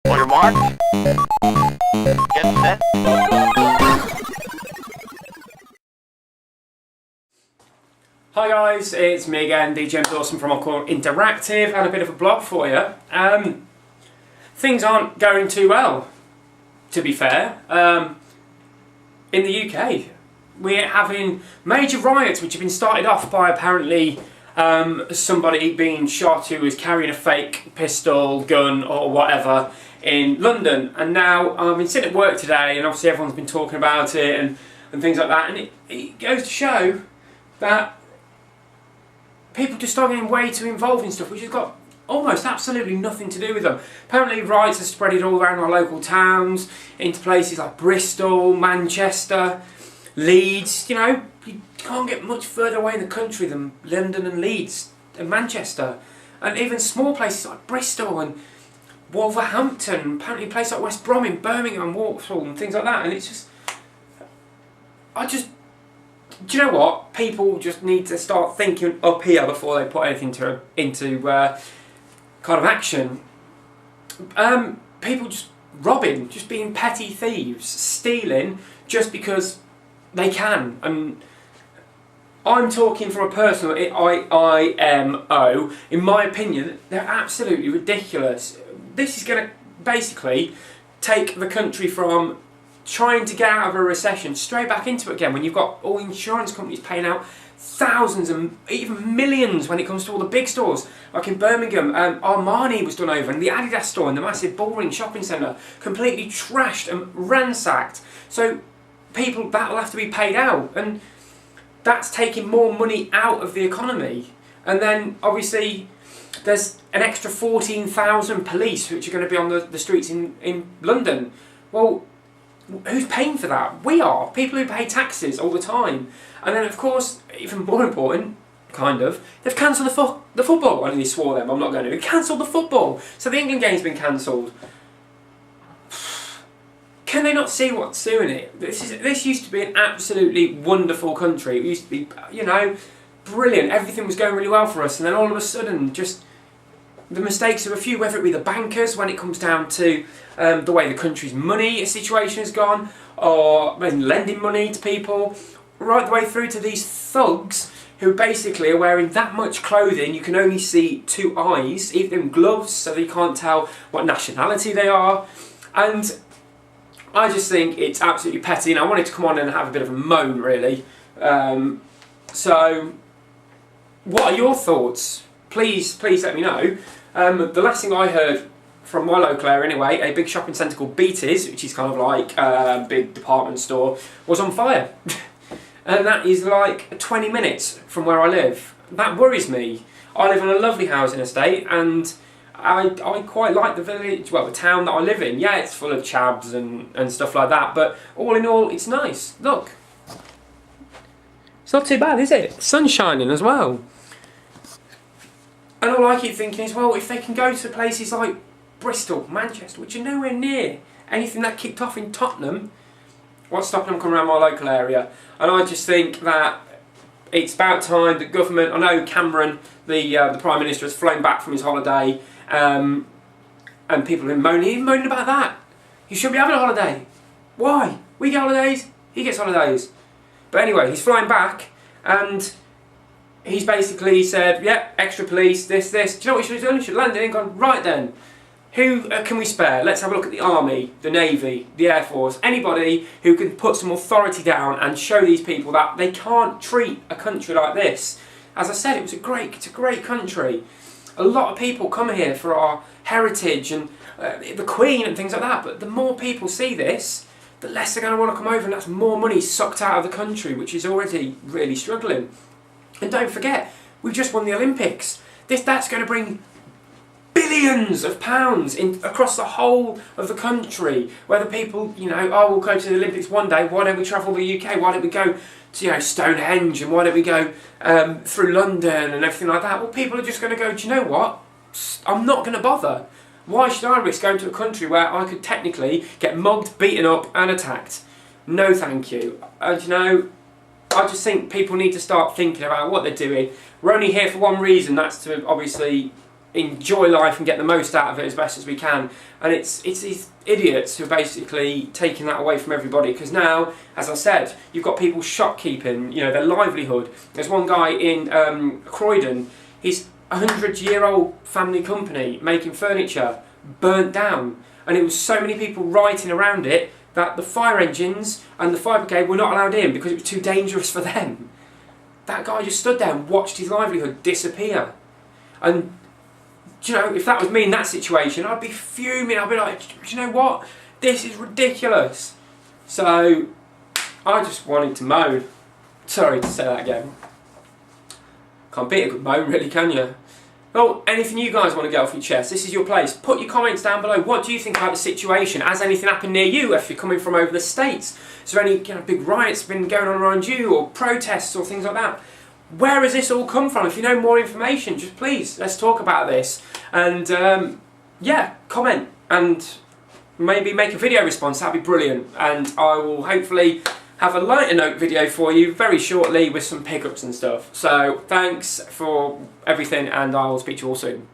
On your mark. Get set. Hi guys, it's me again, DJ Dawson from Encore Interactive, and a bit of a blog for you. Things aren't going too well, to be fair. In the UK, we're having major riots which have been started off by apparently somebody being shot who was carrying a fake pistol, gun or whatever in London. And now I've been sitting at work today and obviously everyone's been talking about it and things like that, and it goes to show that people just start getting way too involved in stuff which has got almost absolutely nothing to do with them. Apparently riots are spreading all around our local towns, into places like Bristol, Manchester, Leeds. You know, you can't get much further away in the country than London and Leeds and Manchester. And even small places like Bristol and Wolverhampton, apparently places like West Brom in Birmingham and Vauxhall and things like that. And it's just, do you know what? People just need to start thinking up here before they put anything into kind of action. People just robbing, just being petty thieves, stealing just because they can. And I'm talking from a personal IMO. In my opinion, they're absolutely ridiculous. This is going to basically take the country from trying to get out of a recession straight back into it again, when you've got all insurance companies paying out thousands and even millions when it comes to all the big stores. Like in Birmingham, Armani was done over, and the Adidas store in the massive Bullring shopping centre completely trashed and ransacked. So people, that will have to be paid out, and that's taking more money out of the economy. And then obviously there's an extra 14,000 police which are going to be on the streets in London. Well, who's paying for that? We are. People who pay taxes all the time. And then of course, even more important, kind of, they've cancelled the football. I nearly swore them, I'm not going to. They've cancelled the football. So the England game's been cancelled. Can they not see what's doing it? This used to be an absolutely wonderful country. It used to be, you know, brilliant. Everything was going really well for us. And then all of a sudden, just the mistakes of a few, whether it be the bankers when it comes down to the way the country's money situation has gone, or lending money to people, right the way through to these thugs who basically are wearing that much clothing you can only see two eyes, even gloves, so that you can't tell what nationality they are. And I just think it's absolutely petty, and I wanted to come on and have a bit of a moan, really. So, what are your thoughts? Please let me know. The last thing I heard from my local area anyway, a big shopping centre called Beatties, which is kind of like a big department store, was on fire. And that is like 20 minutes from where I live. That worries me. I live in a lovely housing estate, and I quite like the village, well, the town that I live in. Yeah, it's full of chabs and stuff like that, but all in all, it's nice. Look. It's not too bad, is it? Sun's shining as well. And all I keep thinking is, well, if they can go to places like Bristol, Manchester, which are nowhere near anything that kicked off in Tottenham, what's stopping them coming around my local area? And I just think that it's about time the government, I know Cameron, the Prime Minister, has flown back from his holiday, and people have been moaning about that. He shouldn't be having a holiday. Why? We get holidays, he gets holidays. But anyway, he's flying back, and he's basically said, yeah, extra police, this. Do you know what he should have done? He should have landed and gone, right then, who can we spare? Let's have a look at the Army, the Navy, the Air Force, anybody who can put some authority down and show these people that they can't treat a country like this. As I said, it's a great country. A lot of people come here for our heritage and the Queen and things like that, but the more people see this, the less they're going to want to come over, and that's more money sucked out of the country, which is already really struggling. And don't forget, we've just won the Olympics. That's going to bring billions of pounds across the whole of the country. Whether people, you know, oh, we'll go to the Olympics one day, why don't we travel the UK? Why don't we go to, you know, Stonehenge, and why don't we go through London and everything like that? Well, people are just going to go, do you know what? I'm not going to bother. Why should I risk going to a country where I could technically get mugged, beaten up and attacked? No thank you. You know, I just think people need to start thinking about what they're doing. We're only here for one reason, that's to obviously enjoy life and get the most out of it as best as we can. And it's these idiots who are basically taking that away from everybody, because now, as I said, you've got people shopkeeping, you know, their livelihood. There's one guy in Croydon, his 100-year-old family company making furniture burnt down, and it was so many people rioting around it that the fire engines and the fire brigade were not allowed in because it was too dangerous for them. That guy just stood there and watched his livelihood disappear. And, you know, if that was me in that situation, I'd be fuming. I'd be like, do you know what? This is ridiculous. So, I just wanted to moan. Sorry to say that again. Can't beat a good moan, really, can you? Well, anything you guys want to get off your chest, this is your place. Put your comments down below. What do you think about the situation? Has anything happened near you if you're coming from over the States? Is there any big riots been going on around you, or protests or things like that? Where has this all come from? If you know more information, just please, let's talk about this. And yeah, comment and maybe make a video response. That'd be brilliant. And I will hopefully have a lighter note video for you very shortly with some pickups and stuff. So thanks for everything, and I will speak to you all soon.